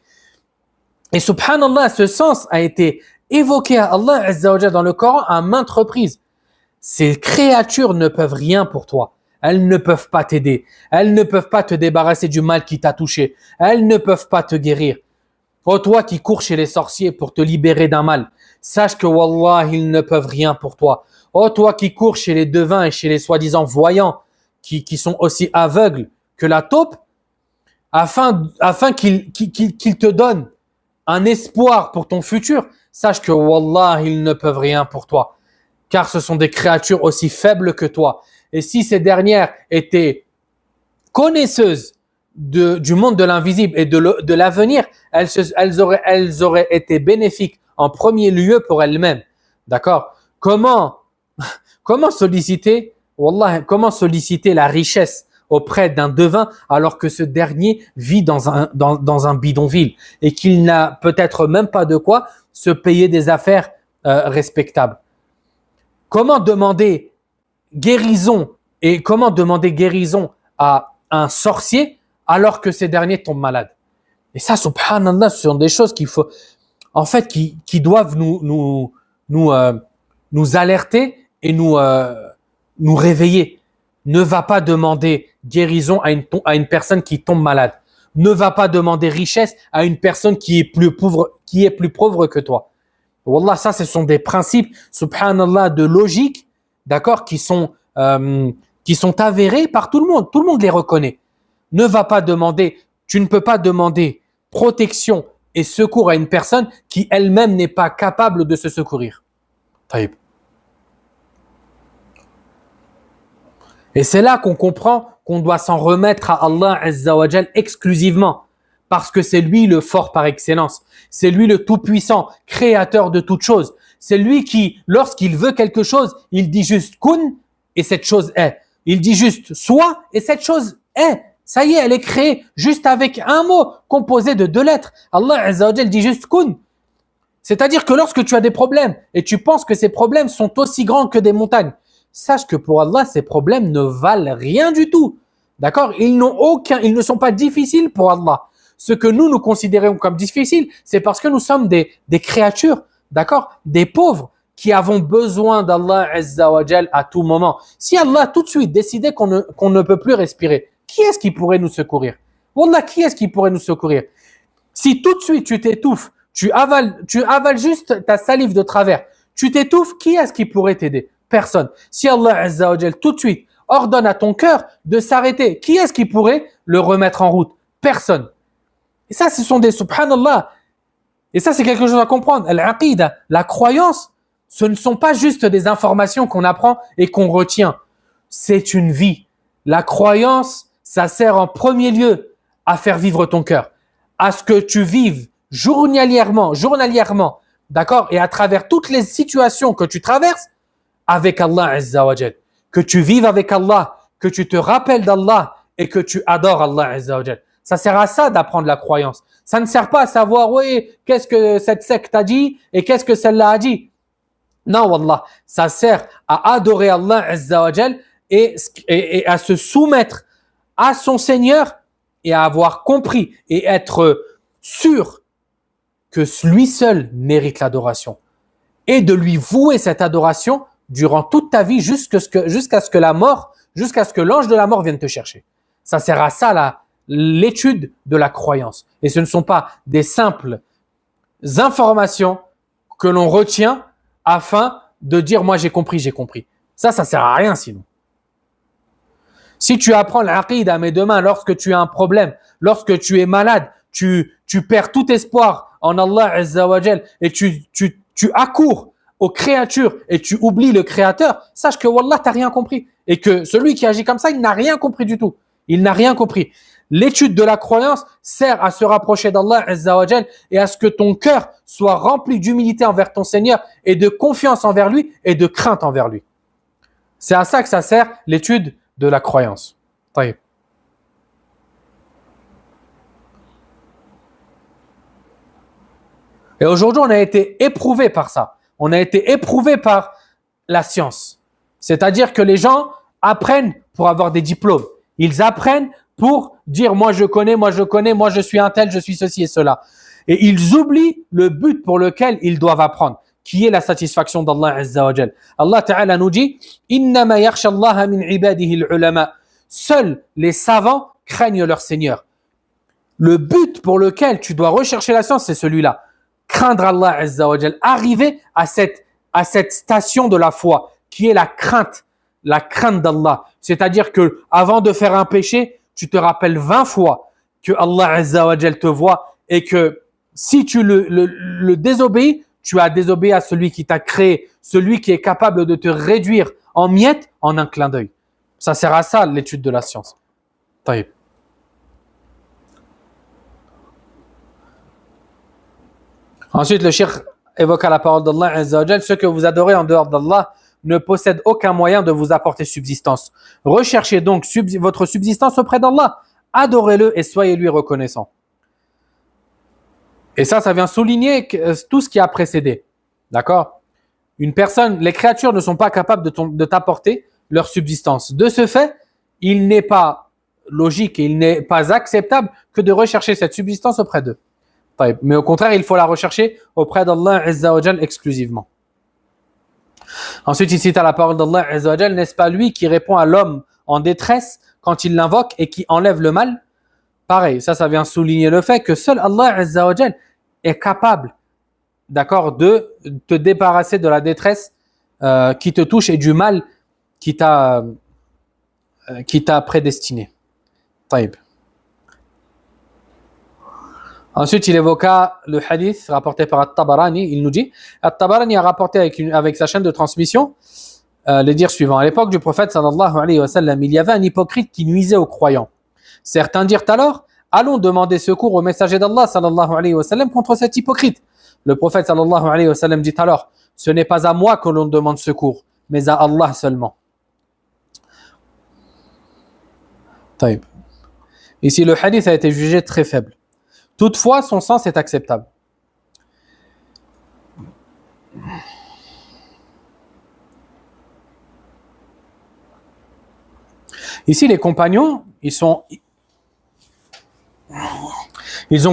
Et subhanallah, ce sens a été évoqué à Allah Azza wa Jalla dans le Coran à maintes reprises. Ces créatures ne peuvent rien pour toi. Elles ne peuvent pas t'aider. Elles ne peuvent pas te débarrasser du mal qui t'a touché. Elles ne peuvent pas te guérir. Ô toi qui cours chez les sorciers pour te libérer d'un mal, sache que wallah, ils ne peuvent rien pour toi. Ô toi qui cours chez les devins et chez les soi-disant voyants, qui sont aussi aveugles que la taupe, afin qu'ils te donnent un espoir pour ton futur, sache que wallah, ils ne peuvent rien pour toi. Car ce sont des créatures aussi faibles que toi. Et si ces dernières étaient connaisseuses du monde de l'invisible et de l'avenir, elles auraient été bénéfiques en premier lieu pour elles-mêmes. D'accord? Comment solliciter la richesse auprès d'un devin alors que ce dernier vit dans un bidonville et qu'il n'a peut-être même pas de quoi se payer des affaires respectables? Comment demander guérison à un sorcier alors que ces derniers tombent malades? Et ça, subhanallah, ce sont des choses qui doivent nous alerter et nous réveiller. Ne va pas demander guérison à une personne qui tombe malade. Ne va pas demander richesse à une personne qui est plus pauvre que toi. Wallah, ça, ce sont des principes, subhanallah, de logique, d'accord, qui sont avérés par tout le monde. Tout le monde les reconnaît. Tu ne peux pas demander protection et secours à une personne qui elle-même n'est pas capable de se secourir. Taïb. Et c'est là qu'on comprend qu'on doit s'en remettre à Allah Azza wa Jal exclusivement. Parce que c'est lui le fort par excellence. C'est lui le tout-puissant, créateur de toutes choses. C'est lui qui, lorsqu'il veut quelque chose, il dit juste « kun » et cette chose est. Il dit juste « soit » et cette chose est. Ça y est, elle est créée juste avec un mot composé de 2 lettres. Allah Azza wa Jal dit juste « kun ». C'est-à-dire que lorsque tu as des problèmes et tu penses que ces problèmes sont aussi grands que des montagnes, sache que pour Allah, ces problèmes ne valent rien du tout. D'accord? Ils ne sont pas difficiles pour Allah. Ce que nous considérons comme difficile, c'est parce que nous sommes des créatures, d'accord, des pauvres qui avons besoin d'Allah Azza wa Jal à tout moment. Si Allah tout de suite décidait qu'on ne peut plus respirer, qui est-ce qui pourrait nous secourir? Wallah, qui est-ce qui pourrait nous secourir? Si tout de suite tu t'étouffes, tu avales juste ta salive de travers, tu t'étouffes, qui est-ce qui pourrait t'aider? Personne. Si Allah Azza wa Jal tout de suite ordonne à ton cœur de s'arrêter, qui est-ce qui pourrait le remettre en route? Personne. Et ça, ce sont des subhanallah. Et ça, c'est quelque chose à comprendre. Al-aqida, la croyance, ce ne sont pas juste des informations qu'on apprend et qu'on retient. C'est une vie. La croyance, ça sert en premier lieu à faire vivre ton cœur, à ce que tu vives journalièrement, d'accord, et à travers toutes les situations que tu traverses avec Allah Azza wa Jal. que tu vives avec Allah, que tu te rappelles d'Allah et que tu adores Allah Azza wa Jal. Ça sert à ça d'apprendre la croyance. Ça ne sert pas à savoir, oui, qu'est-ce que cette secte a dit et qu'est-ce que celle-là a dit. Non, wallah, ça sert à adorer Allah Azza wa Jal et à se soumettre à son Seigneur et à avoir compris et être sûr que lui seul mérite l'adoration et de lui vouer cette adoration durant toute ta vie jusqu'à ce que la mort, jusqu'à ce que l'ange de la mort vienne te chercher. Ça sert à ça l'étude de la croyance. Et ce ne sont pas des simples informations que l'on retient afin de dire moi j'ai compris, j'ai compris. Ça sert à rien sinon. Si tu apprends l'aqida, mais demain, lorsque tu as un problème, lorsque tu es malade, tu perds tout espoir en Allah Azza wa Jal et tu accours aux créatures et tu oublies le Créateur, sache que Wallah, tu n'as rien compris. Et que celui qui agit comme ça, il n'a rien compris du tout. Il n'a rien compris. L'étude de la croyance sert à se rapprocher d'Allah Azza wa Jal et à ce que ton cœur soit rempli d'humilité envers ton Seigneur et de confiance envers lui et de crainte envers lui. C'est à ça que ça sert l'étude de la croyance. Taïb. Et aujourd'hui, on a été éprouvé par ça. On a été éprouvé par la science. C'est-à-dire que les gens apprennent pour avoir des diplômes. Ils apprennent pour dire moi je connais, moi je suis un tel, je suis ceci et cela. Et ils oublient le but pour lequel ils doivent apprendre, qui est la satisfaction d'Allah Azza wa Jal. Allah Ta'ala nous dit innama yakhsha Allah min ibadihi al-ulama. Seuls les savants craignent leur Seigneur. Le but pour lequel tu dois rechercher la science, c'est celui-là. Craindre Allah Azza wa Jal, arriver à cette station de la foi qui est la crainte d'Allah. C'est-à-dire que avant de faire un péché, tu te rappelles 20 fois que Allah Azza wa Jal te voit et que si tu le désobéis, tu as désobéi à celui qui t'a créé, celui qui est capable de te réduire en miettes en un clin d'œil. Ça sert à ça l'étude de la science. Taïb. Ensuite, le cheikh évoqua la parole d'Allah Azza wa Jal. Ceux que vous adorez en dehors d'Allah ne possèdent aucun moyen de vous apporter subsistance. Recherchez donc votre subsistance auprès d'Allah. Adorez-le et soyez lui reconnaissant. Et ça vient souligner tout ce qui a précédé. D'accord ? Une personne, les créatures ne sont pas capables de t'apporter leur subsistance. De ce fait, il n'est pas logique et il n'est pas acceptable que de rechercher cette subsistance auprès d'eux. Mais au contraire, il faut la rechercher auprès d'Allah Azza wa Jal exclusivement. Ensuite, il cite à la parole d'Allah Azza wa Jal, n'est-ce pas lui qui répond à l'homme en détresse quand il l'invoque et qui enlève le mal? Pareil, ça vient souligner le fait que seul Allah Azza wa Jal est capable, d'accord, de te débarrasser de la détresse qui te touche et du mal qui t'a prédestiné. Taïb. Ensuite, il évoqua le hadith rapporté par At-Tabarani. Il nous dit, At-Tabarani a rapporté avec sa chaîne de transmission les dires suivants. À l'époque du prophète sallallahu alayhi wa sallam, il y avait un hypocrite qui nuisait aux croyants. Certains dirent alors, allons demander secours au messager d'Allah sallallahu alayhi wa sallam contre cet hypocrite. Le prophète sallallahu alayhi wa sallam dit alors, ce n'est pas à moi que l'on demande secours, mais à Allah seulement. Taïb. Ici, le hadith a été jugé très faible. Toutefois, son sens est acceptable. Ici, les compagnons, ils ont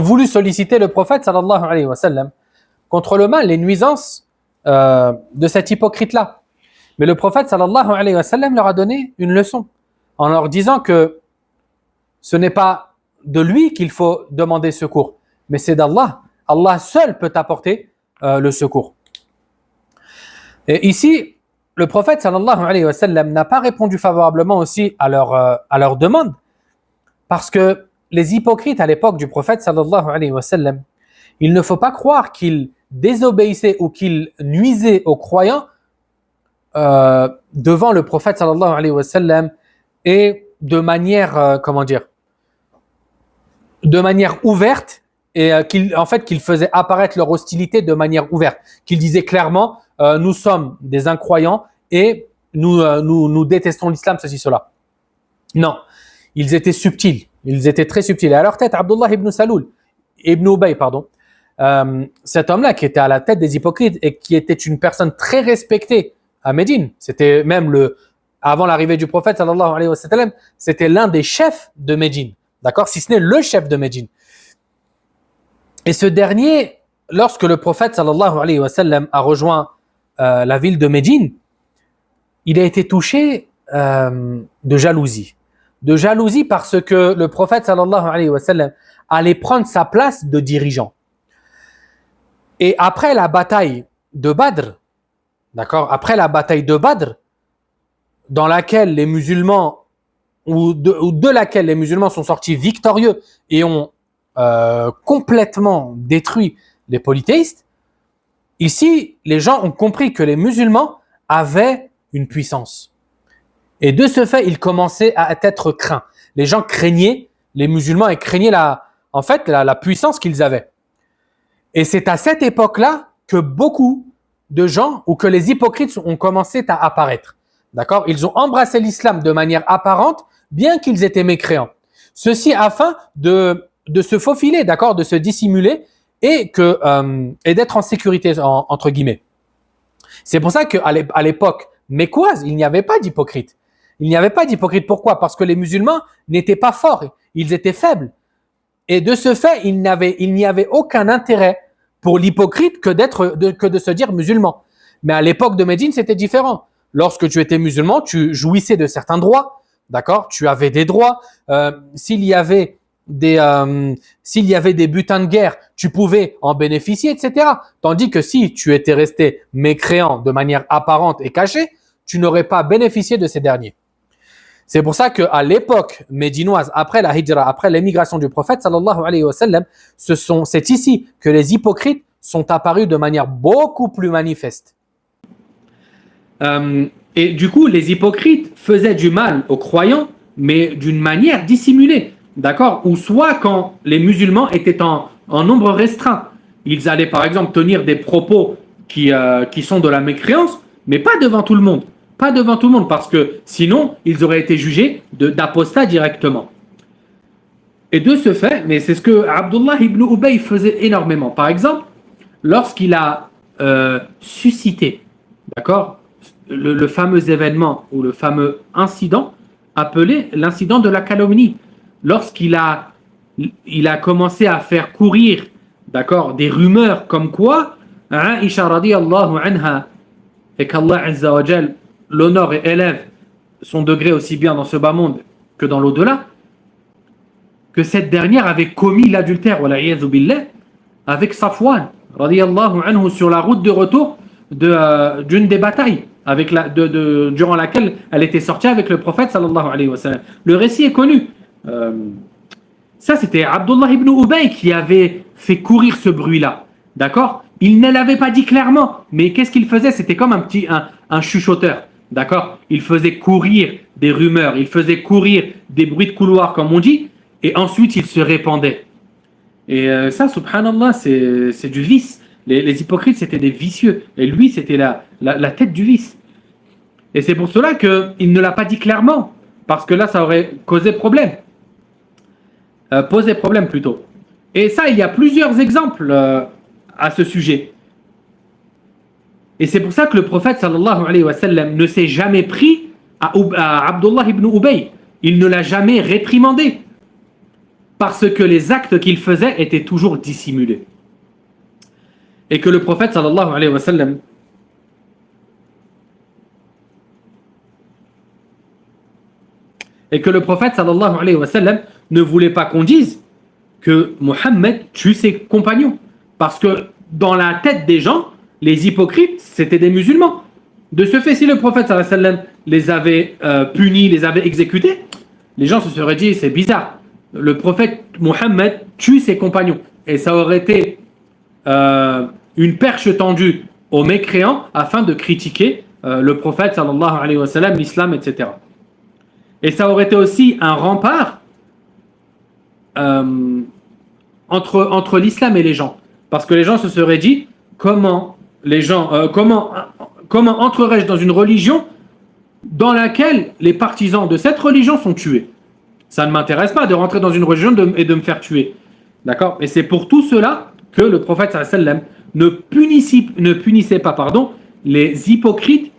voulu solliciter le prophète sallallahu alayhi wa sallam contre le mal, les nuisances de cet hypocrite-là. Mais le prophète sallallahu alayhi wa sallam leur a donné une leçon en leur disant que ce n'est pas de lui qu'il faut demander secours, mais c'est d'Allah. Allah seul peut apporter le secours. Et ici, le prophète sallallahu alayhi wa sallam n'a pas répondu favorablement aussi à leur demande, parce que les hypocrites à l'époque du prophète sallallahu alayhi wa sallam, il ne faut pas croire qu'ils désobéissaient ou qu'ils nuisaient aux croyants devant le prophète sallallahu alayhi wa sallam et de manière, de manière ouverte et qu'ils faisaient apparaître leur hostilité de manière ouverte, qu'ils disaient clairement nous sommes des incroyants et nous détestons l'islam, ceci, cela. Non, ils étaient subtils, ils étaient très subtils. Et à leur tête, Abdullah ibn Saloul, ibn Ubay, pardon, cet homme-là qui était à la tête des hypocrites et qui était une personne très respectée à Médine, c'était même avant l'arrivée du prophète sallallahu alayhi wa sallam, c'était l'un des chefs de Médine, d'accord, si ce n'est le chef de Médine. Et ce dernier, lorsque le prophète sallallahu alayhi wa sallam a rejoint la ville de Médine, il a été touché de jalousie. De jalousie parce que le prophète sallallahu alayhi wa sallam allait prendre sa place de dirigeant. Et après la bataille de Badr, d'accord, après la bataille de Badr, dans laquelle les musulmans, ou de laquelle les musulmans sont sortis victorieux et ont complètement détruit les polythéistes, ici, les gens ont compris que les musulmans avaient une puissance. Et de ce fait, ils commençaient à être craints. Les gens craignaient les musulmans et craignaient la puissance qu'ils avaient. Et c'est à cette époque-là que beaucoup de gens, ou que les hypocrites ont commencé à apparaître. D'accord ? Ils ont embrassé l'islam de manière apparente, bien qu'ils étaient mécréants. Ceci afin de se faufiler, d'accord, de se dissimuler et d'être en sécurité, entre guillemets. C'est pour ça qu'à l'époque mécoise, il n'y avait pas d'hypocrites. Il n'y avait pas d'hypocrites. Pourquoi ? Parce que les musulmans n'étaient pas forts, ils étaient faibles. Et de ce fait, il n'y avait aucun intérêt pour l'hypocrite que de se dire musulman. Mais à l'époque de Médine, c'était différent. Lorsque tu étais musulman, tu jouissais de certains droits, d'accord ? Tu avais des droits. S'il y avait des butins de guerre, tu pouvais en bénéficier, etc. Tandis que si tu étais resté mécréant de manière apparente et cachée, tu n'aurais pas bénéficié de ces derniers. C'est pour ça qu'à l'époque médinoise, après la hijra, après l'émigration du prophète, sallallahu alayhi wa sallam, c'est ici que les hypocrites sont apparus de manière beaucoup plus manifeste. Et du coup, les hypocrites faisaient du mal aux croyants, mais d'une manière dissimulée, d'accord ? Ou soit quand les musulmans étaient en nombre restreint. Ils allaient par exemple tenir des propos qui sont de la mécréance, mais pas devant tout le monde. Pas devant tout le monde, parce que sinon, ils auraient été jugés d'apostats directement. Et de ce fait, mais c'est ce que Abdullah ibn Ubay faisait énormément. Par exemple, lorsqu'il a suscité, d'accord, le fameux événement ou le fameux incident appelé l'incident de la calomnie, lorsqu'il a commencé à faire courir, d'accord, des rumeurs comme quoi Aïcha radiyallahu anha, et qu'Allah azza wa jal l'honneur et élève son degré aussi bien dans ce bas monde que dans l'au-delà, que cette dernière avait commis l'adultère wala'iyadhu billah avec Safwan radiyallahu anhu sur la route de retour d'une des batailles durant laquelle elle était sortie avec le prophète sallallahu alayhi wa sallam. Le récit est connu. Ça, c'était Abdullah ibn Ubay qui avait fait courir ce bruit-là. D'accord ? Il ne l'avait pas dit clairement, mais qu'est-ce qu'il faisait ? C'était comme un chuchoteur. D'accord ? Il faisait courir des rumeurs, il faisait courir des bruits de couloir, comme on dit, et ensuite il se répandait. Et ça, subhanallah, c'est du vice. Les hypocrites, c'était des vicieux. Et lui, c'était la tête du vice. Et c'est pour cela qu'il ne l'a pas dit clairement, parce que là, ça aurait causé problème. Posé problème plutôt. Et ça, il y a plusieurs exemples à ce sujet. Et c'est pour ça que le prophète sallallahu alayhi wa sallam ne s'est jamais pris à Abdullah ibn Ubay. Il ne l'a jamais réprimandé. Parce que les actes qu'il faisait étaient toujours dissimulés. Et que le prophète sallallahu alayhi wa sallam ne voulait pas qu'on dise que Mohammed tue ses compagnons. Parce que dans la tête des gens, les hypocrites, c'était des musulmans. De ce fait, si le prophète sallallahu alayhi wa sallam les avait punis, les avait exécutés, les gens se seraient dit, c'est bizarre. Le prophète Mohammed tue ses compagnons. Et ça aurait été une perche tendue aux mécréants afin de critiquer le prophète sallallahu alayhi wa sallam, l'islam, etc. Et ça aurait été aussi un rempart entre l'islam et les gens. Parce que les gens se seraient dit, comment entrerais-je dans une religion dans laquelle les partisans de cette religion sont tués. Ça ne m'intéresse pas de rentrer dans une religion et de me faire tuer. D'accord? Et c'est pour tout cela que le prophète sallam ne punissait pas les hypocrites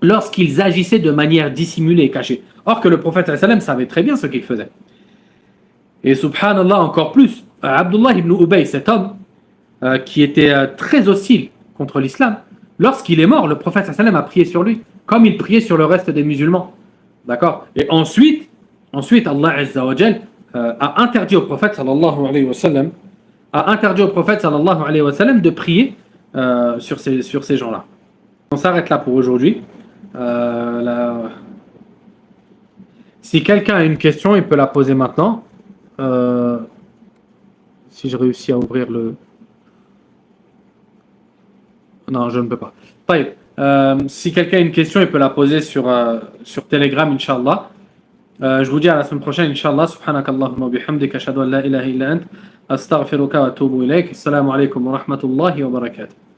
lorsqu'ils agissaient de manière dissimulée et cachée. Or que le prophète sallam savait très bien ce qu'il faisait. Et subhanallah, encore plus, Abdullah ibn Ubay, cet homme qui était très hostile contre l'islam, lorsqu'il est mort, le prophète sallam a prié sur lui, comme il priait sur le reste des musulmans. D'accord? Et ensuite, Allah Azza wa Jal a interdit au prophète sallallahu alayhi wa sallam de prier sur ces gens-là. On s'arrête là pour aujourd'hui. Si quelqu'un a une question, il peut la poser maintenant. Si je réussis à ouvrir le... Non, je ne peux pas. Si quelqu'un a une question, il peut la poser sur Telegram, Inch'Allah. Je vous dis à la semaine prochaine, Inch'Allah. Subhanakallahumma bihamdika ashhadu an la ilaha illa ant astaghfiruka wa atubu ilayk. Assalamu alaikum wa rahmatullahi wa barakatuh.